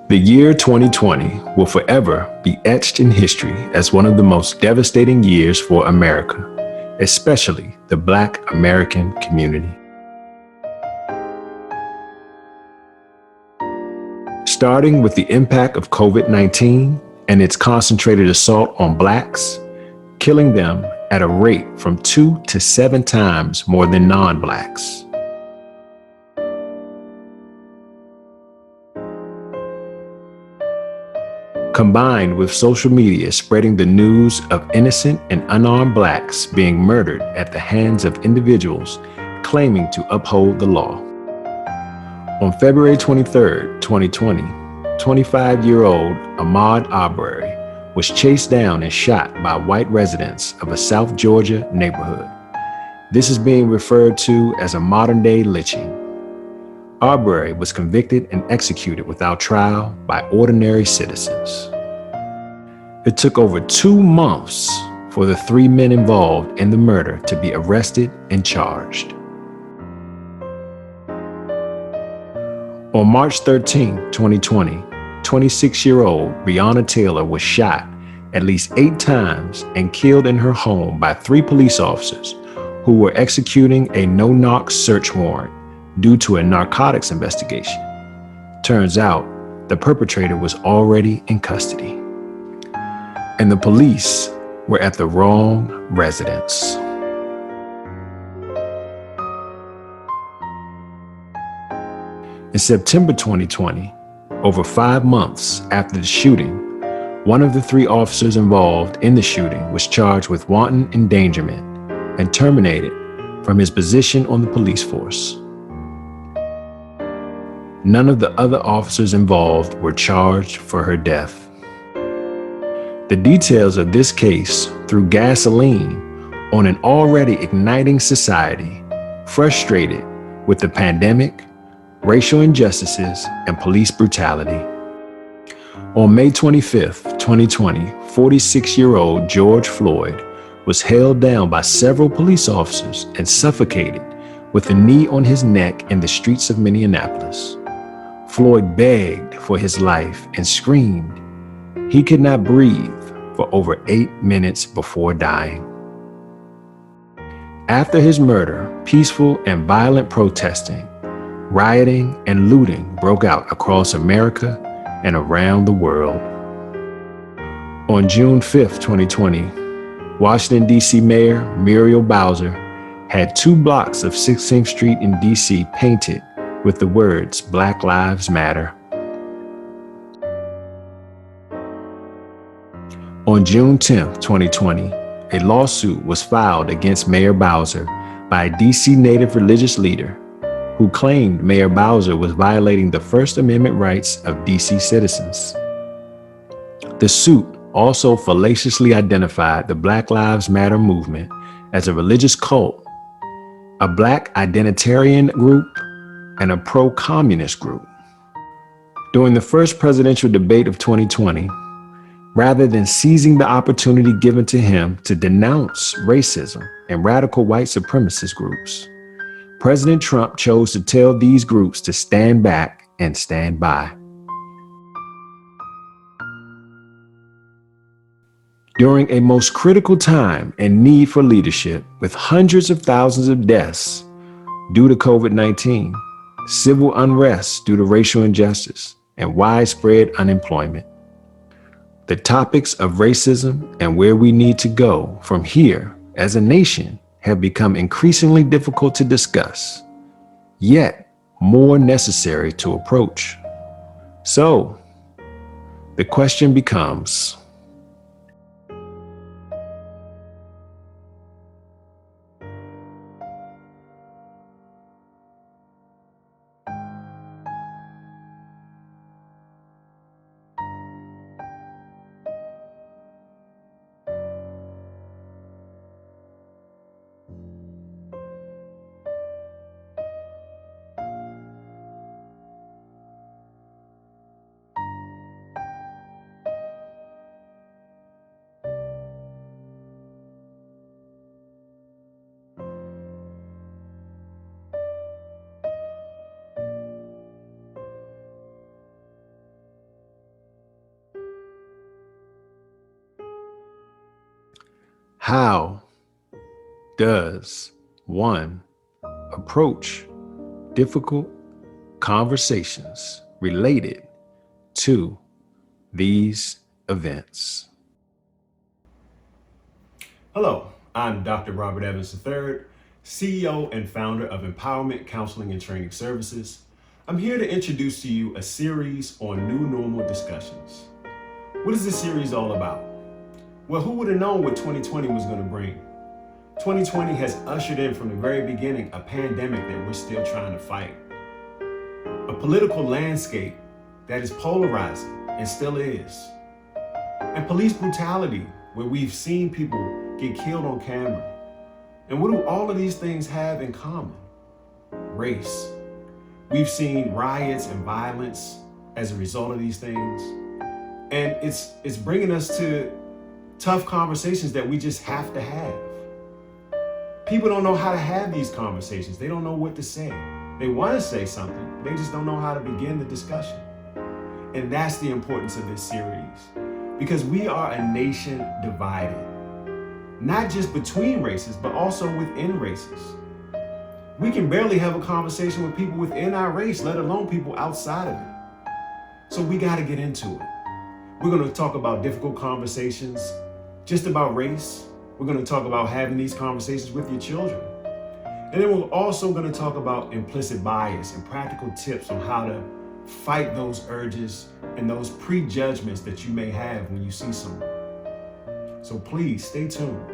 The year 2020 will forever be etched in history as one of the most devastating years for America, especially the Black American community. Starting with the impact of COVID-19 and its concentrated assault on Blacks, killing them at a rate from 2 to 7 times more than non-Blacks. Combined with social media spreading the news of innocent and unarmed Blacks being murdered at the hands of individuals claiming to uphold the law. On February 23, 2020, 25-year-old Ahmaud Arbery was chased down and shot by white residents of a South Georgia neighborhood. This is being referred to as a modern-day lynching. Arbery was convicted and executed without trial by ordinary citizens. It took over 2 months for the 3 men involved in the murder to be arrested and charged. On March 13, 2020, 26-year-old Breonna Taylor was shot at least 8 times and killed in her home by 3 police officers who were executing a no-knock search warrant due to a narcotics investigation. Turns out, the perpetrator was already in custody. And the police were at the wrong residence. In September 2020, over 5 months after the shooting, one of the 3 officers involved in the shooting was charged with wanton endangerment and terminated from his position on the police force. None of the other officers involved were charged for her death. The details of this case threw gasoline on an already igniting society, frustrated with the pandemic, racial injustices, and police brutality. On May 25, 2020, 46-year-old George Floyd was held down by several police officers and suffocated with a knee on his neck in the streets of Minneapolis. Floyd begged for his life and screamed. He could not breathe for over 8 minutes before dying. After his murder, peaceful and violent protesting, rioting, and looting broke out across America and around the world. On June 5, 2020, Washington, D.C. Mayor Muriel Bowser had 2 blocks of 16th Street in D.C. painted with the words "Black Lives Matter." On June 10, 2020, a lawsuit was filed against Mayor Bowser by a D.C. native religious leader who claimed Mayor Bowser was violating the First Amendment rights of D.C. citizens. The suit also fallaciously identified the Black Lives Matter movement as a religious cult, a Black identitarian group, and a pro-communist group. During the first presidential debate of 2020, rather than seizing the opportunity given to him to denounce racism and radical white supremacist groups, President Trump chose to tell these groups to stand back and stand by. During a most critical time and need for leadership, with hundreds of thousands of deaths due to COVID-19, civil unrest due to racial injustice, and widespread unemployment, the topics of racism and where we need to go from here as a nation have become increasingly difficult to discuss, yet more necessary to approach. So, the question becomes, How does one approach difficult conversations related to these events? Hello, I'm Dr. Robert Evans III, CEO and founder of Empowerment Counseling and Training Services. I'm here to introduce to you a series on new normal discussions. What is this series all about? Well, who would have known what 2020 was going to bring? 2020 has ushered in from the very beginning a pandemic that we're still trying to fight. A political landscape that is polarizing and still is. And police brutality, where we've seen people get killed on camera. And what do all of these things have in common? Race. We've seen riots and violence as a result of these things. And it's bringing us to tough conversations that we just have to have. People don't know how to have these conversations. They don't know what to say. They want to say something, they just don't know how to begin the discussion. And that's the importance of this series, because we are a nation divided, not just between races, but also within races. We can barely have a conversation with people within our race, let alone people outside of it. So we got to get into it. We're going to talk about difficult conversations just about race. We're going to talk about having these conversations with your children. And then we're also going to talk about implicit bias and practical tips on how to fight those urges and those prejudgments that you may have when you see someone. So please stay tuned.